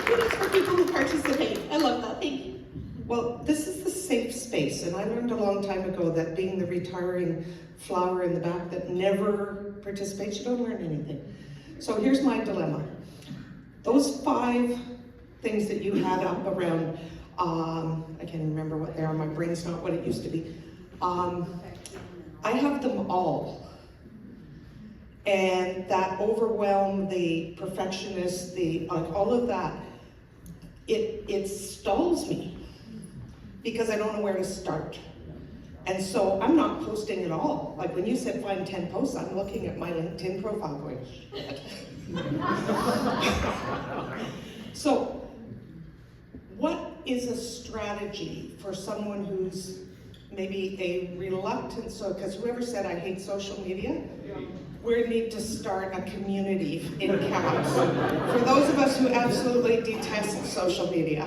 Kudos for people who participate. I love that. Thank you. Well, this is the safe space, and I learned a long time ago that being the retiring flower in the back that never participates, you don't learn anything. So here's my dilemma. Those 5 things that you had up around, I can't even remember what they are, my brain's not what it used to be. I have them all. And that overwhelm, the perfectionist, all of that, it stalls me because I don't know where to start. And so I'm not posting at all. Like when you said find 10 posts, I'm looking at my LinkedIn profile going, shit. So what is a strategy for someone who's maybe a reluctant, because whoever said I hate social media, we need to start a community in caps. For those of us who absolutely detest social media,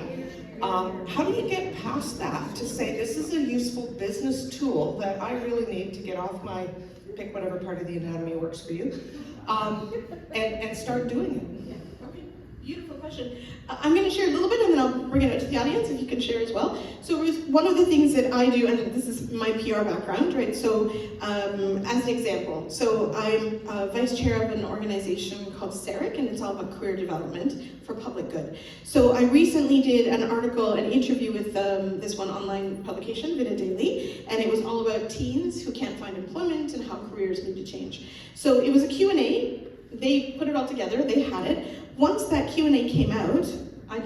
how do you get past that to say this is a useful business tool that I really need to get off my, pick whatever part of the anatomy works for you, and start doing it? Okay, beautiful question. I'm going to share a little bit and then I'll bring it out to the audience if you can share as well. So one of the things that I do, and this is my PR background, right? So as an example, so I'm vice chair of an organization called SERIC, and it's all about career development for public good. So I recently did an article, an interview with this one online publication, Vida Daily, and it was all about teens who can't find employment and how careers need to change. So it was a Q&A. They put it all together, they had it. Once that Q&A came out, I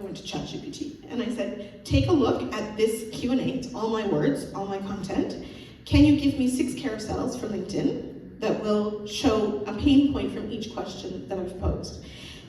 went to ChatGPT and I said, take a look at this Q&A, it's all my words, all my content. Can you give me 6 carousels for LinkedIn that will show a pain point from each question that I've posed?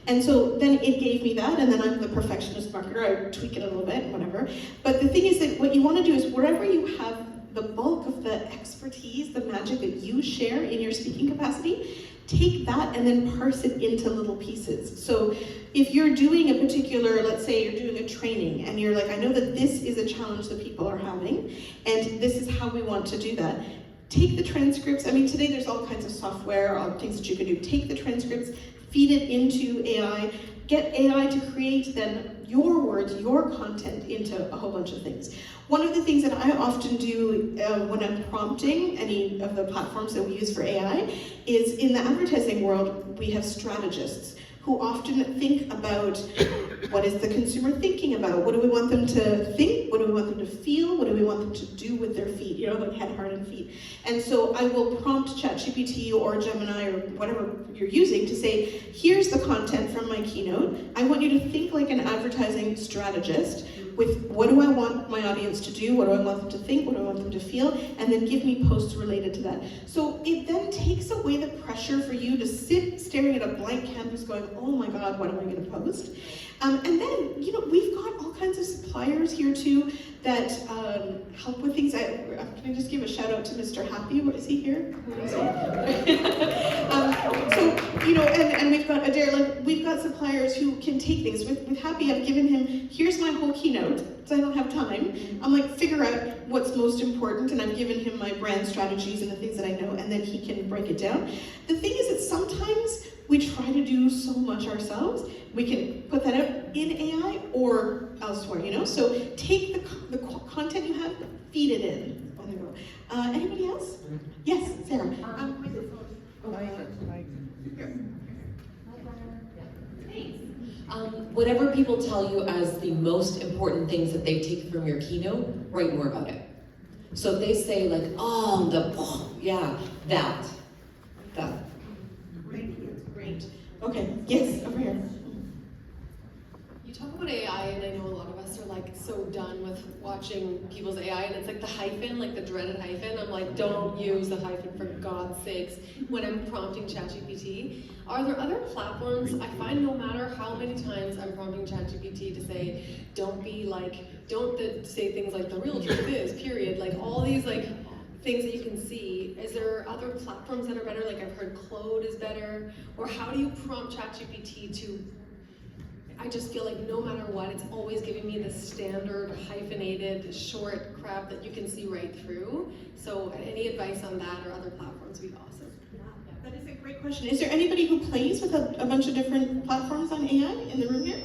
And so then it gave me that, and then I'm the perfectionist marketer, I tweak it a little bit, whatever. But the thing is that what you want to do is wherever you have the bulk of the expertise, the magic that you share in your speaking capacity, take that and then parse it into little pieces. So if you're doing a particular, let's say you're doing a training and you're like, I know that this is a challenge that people are having and this is how we want to do that. Take the transcripts. I mean, today there's all kinds of software, all things that you can do. Take the transcripts, feed it into AI, get AI to create then your words, your content into a whole bunch of things. One of the things that I often do when I'm prompting any of the platforms that we use for AI is in the advertising world, we have strategists who often think about what is the consumer thinking about? What do we want them to think? What do we want them to feel? What do we want them to do with their feet? You know, like head, heart, and feet. And so I will prompt ChatGPT or Gemini or whatever you're using to say, here's the content from my keynote. I want you to think like an advertising strategist with what do I want my audience to do? What do I want them to think? What do I want them to feel? And then give me posts related to that. So it then takes away the pressure for you to sit staring at a blank canvas going, oh my God, what am I going to post? And then, you know, we've got all kinds of suppliers here too that help with things. Can I just give a shout out to Mr. Happy? Is he here? So, you know, and we've got Adair, like, we've got suppliers who can take things. With Happy, I've given him, here's my whole keynote, because I don't have time. I'm like, figure out what's most important, and I've given him my brand strategies and the things that I know, and then he can break it down. The thing is that sometimes we try to do so much ourselves. We can put that out in AI or elsewhere, you know? So take the content you have, feed it in. Anybody else? Yes, Sarah. Whatever people tell you as the most important things that they've taken from your keynote, write more about it. So if they say like, that. Great. Okay, yes, over here. You talk about AI, and I know a lot of us are like so done with watching people's AI, and it's like the hyphen, like the dreaded hyphen. I'm like, don't use the hyphen for God's sakes when I'm prompting ChatGPT. Are there other platforms? I find no matter how many times I'm prompting ChatGPT to say, don't say things like the real truth is, period. Like all these like things that you can see, is there other platforms that are better? Like I've heard Claude is better, or how do you prompt ChatGPT to, I just feel like no matter what, it's always giving me the standard hyphenated short crap that you can see right through. So any advice on that or other platforms would be awesome. That is a great question. Is there anybody who plays with a bunch of different platforms on AI in the room here?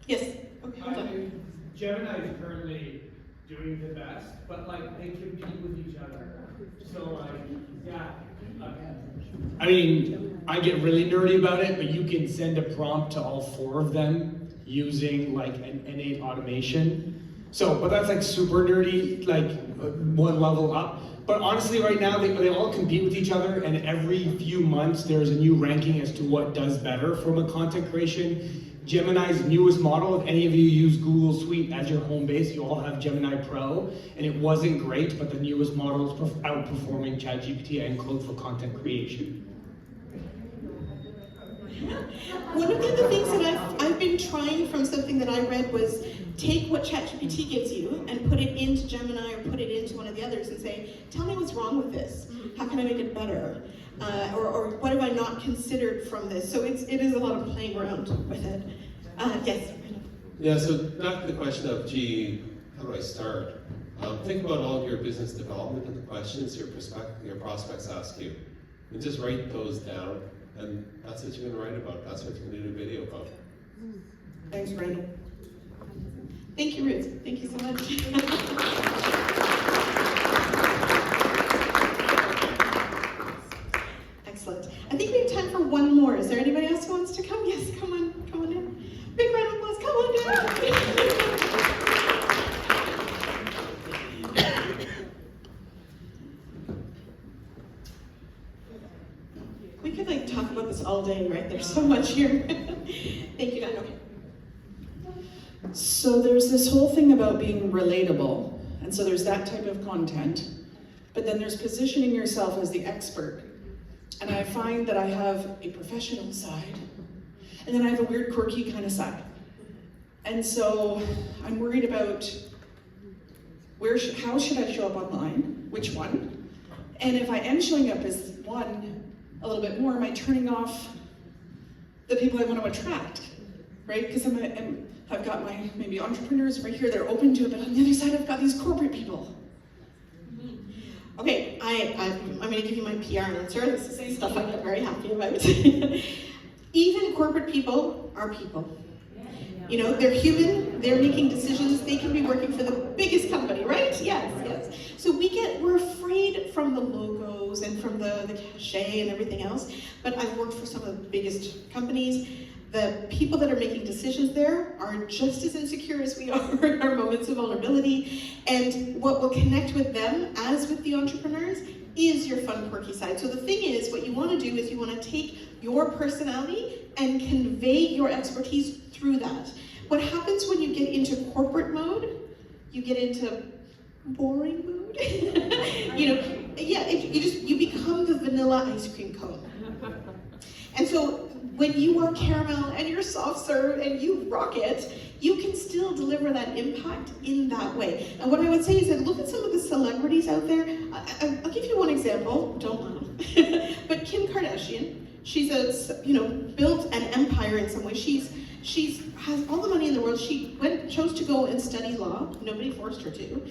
Yes. Okay, hold on. Gemini is currently doing the best, but like they compete with each other. So like, yeah. I mean, I get really nerdy about it, but you can send a prompt to all 4 of them using like an innate automation. So, but that's like super nerdy, like one level up. But honestly, right now, they all compete with each other, and every few months there's a new ranking as to what does better from a content creation. Gemini's newest model, if any of you use Google Suite as your home base, you all have Gemini Pro, and it wasn't great, but the newest model is outperforming ChatGPT and Claude for content creation. One of the other things that I've been trying from something that I read was take what ChatGPT gives you and put it into Gemini or put it into one of the others and say, tell me what's wrong with this. How can I make it better? Or what have I not considered from this? So it is a lot of playing around with it. Yes. Yeah, so back to the question of, gee, how do I start? Think about all of your business development and the questions your prospects ask you. And just write those down, and that's what you're going to write about. That's what you're going to do a video about. Thanks, Randall. Thank you, Ruth. Thank you so much. Excellent. I think we have time for one more. Is there anybody else who wants to come? Yes, come on in. Big round of applause, come on down. We could like talk about this all day, right? There's so much here. Thank you, Dan. Okay. So there's this whole thing about being relatable, and so there's that type of content, but then there's positioning yourself as the expert. And I find that I have a professional side, and then I have a weird, quirky kind of side. And so I'm worried about how should I show up online, which one? And if I am showing up as one a little bit more, am I turning off the people I want to attract, right? Because I've got my maybe entrepreneurs right here, they're open to it, but on the other side I've got these corporate people. Okay, I'm going to give you my PR answer. This is stuff I'm not very happy about. Even corporate people are people. You know, they're human, they're making decisions, they can be working for the biggest company, right? Yes, yes. So we're afraid from the logos and from the cachet and everything else, but I've worked for some of the biggest companies. The people that are making decisions there are just as insecure as we are in our moments of vulnerability, and what will connect with them, as with the entrepreneurs, is your fun, quirky side. So the thing is, what you want to do is you want to take your personality and convey your expertise through that. What happens when you get into corporate mode, you get into boring mode. You become the vanilla ice cream cone. And so when you are caramel and you're soft serve and you rock it, you can still deliver that impact in that way. And what I would say is that look at some of the celebrities out there. I'll give you one example, don't laugh. But Kim Kardashian, she's built an empire in some way. She's has all the money in the world. She chose to go and study law. Nobody forced her to.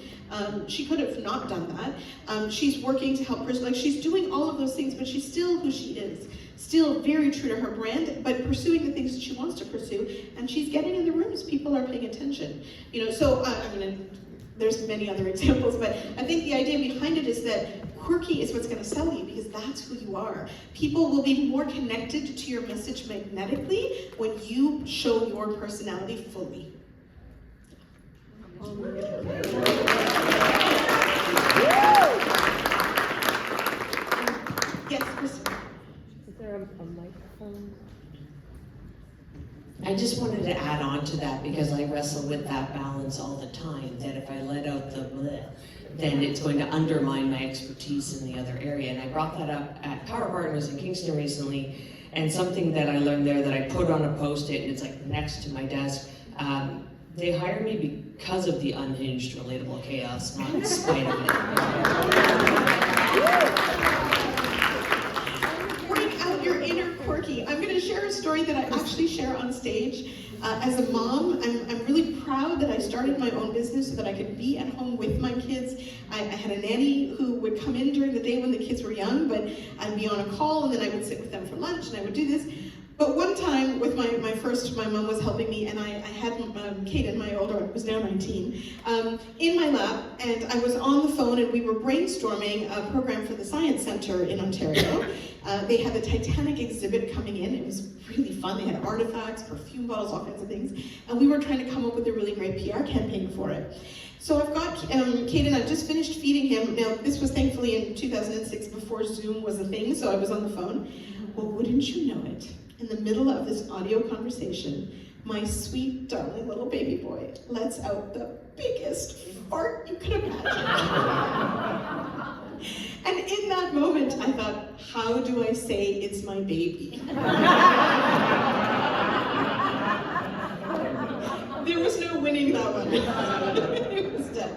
She could have not done that. She's working to help person. Like she's doing all of those things, but she's still who she is. Still very true to her brand, but pursuing the things that she wants to pursue, and she's getting in the rooms. People are paying attention. So there's many other examples, but I think the idea behind it is that quirky is what's going to sell you, because that's who you are. People will be more connected to your message magnetically when you show your personality fully. Yes, Kristen. Is there a microphone? I just wanted to add on to that, because I wrestle with that balance all the time, that if I let out the bleh, then it's going to undermine my expertise in the other area. And I brought that up at Power Partners in Kingston recently, and something that I learned there that I put on a Post-it, and it's like next to my desk. They hired me because of the unhinged, relatable chaos, not in spite of it. Bring out your inner quirky. I'm going to share a story that I actually share on stage. As a mom, I'm really proud that I started my own business so that I could be at home with my kids. I had a nanny who would come in during the day when the kids were young, but I'd be on a call and then I would sit with them for lunch and I would do this. But one time with my mom was helping me, and I had Kaden, my older, who's now 19, in my lap, and I was on the phone and we were brainstorming a program for the Science Center in Ontario. They had the Titanic exhibit coming in. It was really fun. They had artifacts, perfume bottles, all kinds of things. And we were trying to come up with a really great PR campaign for it. So I've got Kaden, I've just finished feeding him. Now, this was thankfully in 2006 before Zoom was a thing, so I was on the phone. Well, wouldn't you know it? In the middle of this audio conversation, my sweet, darling little baby boy lets out the biggest fart you could imagine. And in that moment, I thought, how do I say it's my baby? There was no winning that one. It was done.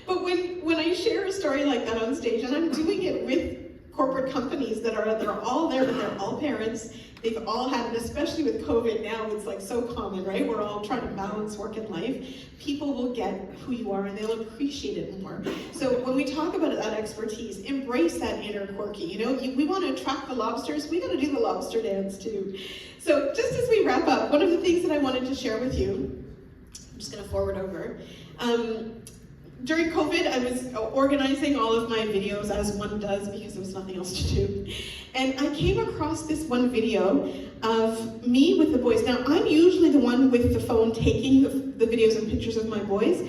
But when I share a story like that on stage, and I'm doing it with corporate companies they're all there, but they're all parents. They've all had, and especially with COVID now, it's like so common, right? We're all trying to balance work and life. People will get who you are and they'll appreciate it more. So when we talk about that expertise, embrace that inner quirky. You know, we want to attract the lobsters, we got to do the lobster dance too. So just as we wrap up, one of the things that I wanted to share with you, I'm just going to forward over. During COVID, I was organizing all of my videos as one does because there was nothing else to do. And I came across this one video of me with the boys. Now, I'm usually the one with the phone taking the videos and pictures of my boys.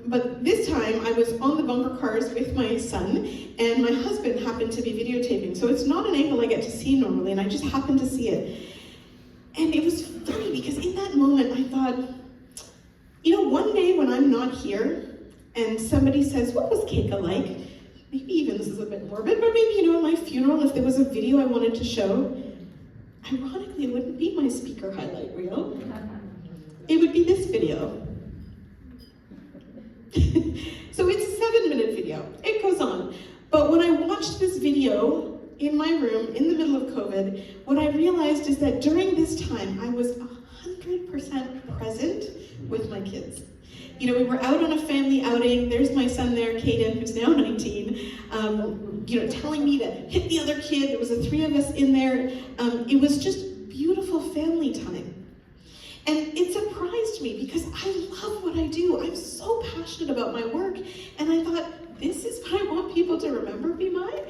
But this time, I was on the bumper cars with my son, and my husband happened to be videotaping. So it's not an angle I get to see normally, and I just happened to see it. And it was funny because in that moment, I thought, you know, one day when I'm not here, and somebody says, what was Keka like? Maybe even this is a bit morbid, but maybe, you know, at my funeral, if there was a video I wanted to show, ironically, it wouldn't be my speaker highlight reel. It would be this video. So it's a 7-minute video. It goes on. But when I watched this video in my room in the middle of COVID, what I realized is that during this time, I was 100% present with my kids. You know, we were out on a family outing. There's my son there, Kaden, who's now 19, you know, telling me to hit the other kid. There was the 3 of us in there. It was just beautiful family time. And it surprised me because I love what I do. I'm so passionate about my work. And I thought, this is what I want people to remember me by?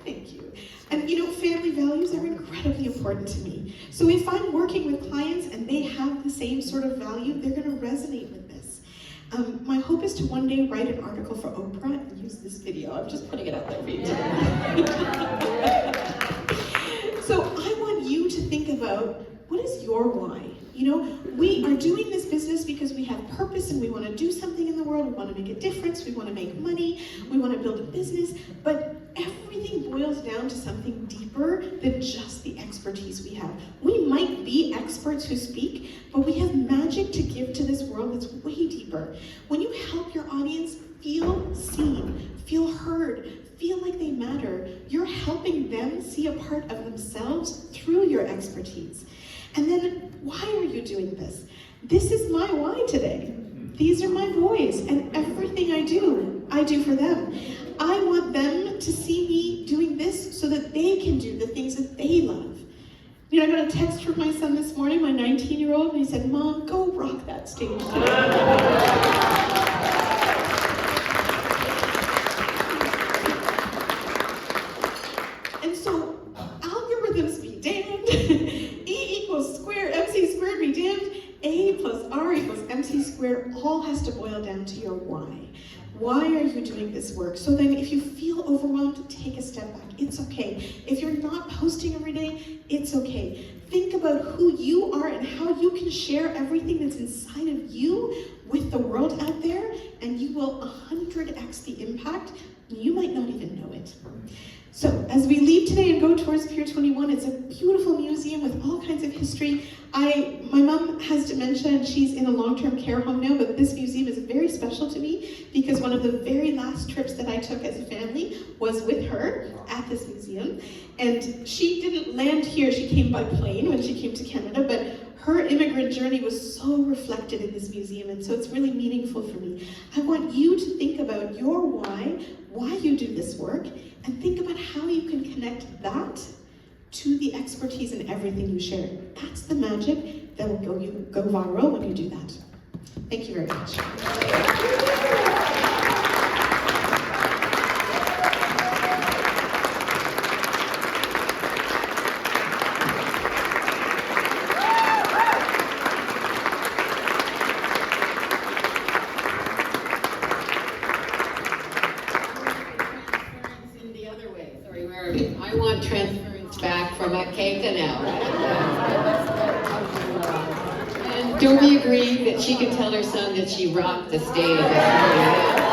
Thank you. And you know, family values are incredibly important to me. So if I'm working with clients and they have the same sort of value, they're going to resonate with this. My hope is to one day write an article for Oprah and use this video. I'm just putting it out there for you today. So I want you to think about, what is your why? You know, we are doing this business because we have purpose and we want to do something in the world. We want to make a difference. We want to make money. We want to build a business. But everything boils down to something deeper than just the expertise we have. We might be experts who speak, but we have magic to give to this world that's way deeper. When you help your audience feel seen, feel heard, feel like they matter, you're helping them see a part of themselves through your expertise. And then, why are you doing this? This is my why today. These are my boys, and everything I do for them. I want them to see me doing this so that they can do the things that they love. You know, I got a text from my son this morning, my 19-year-old, and he said, Mom, go rock that stage today. And so, algorithms be damned. MC squared be damned. A plus R equals MC squared all has to boil down to your why. Why are you doing this work? So then if you feel overwhelmed, take a step back. It's okay. If you're not posting every day, it's okay. Think about who you are and how you can share everything that's inside of you with the world out there, and you will 100x the impact. You might not even know it. So as we leave today and go towards Pier 21, it's a beautiful museum with all kinds of history. My mom has dementia and she's in a long-term care home now, but this museum is very special to me because one of the very last trips that I took as a family was with her at this museum. And she didn't land here, she came by plane when she came to Canada, but her immigrant journey was so reflected in this museum, and so it's really meaningful for me. I want you to think about your why you do this work, and think about how you can connect that to the expertise in everything you share. That's the magic that will go viral when you do that. Thank you very much. I want transference back from Keka now. And don't we agree that she can tell her son that she rocked the stage?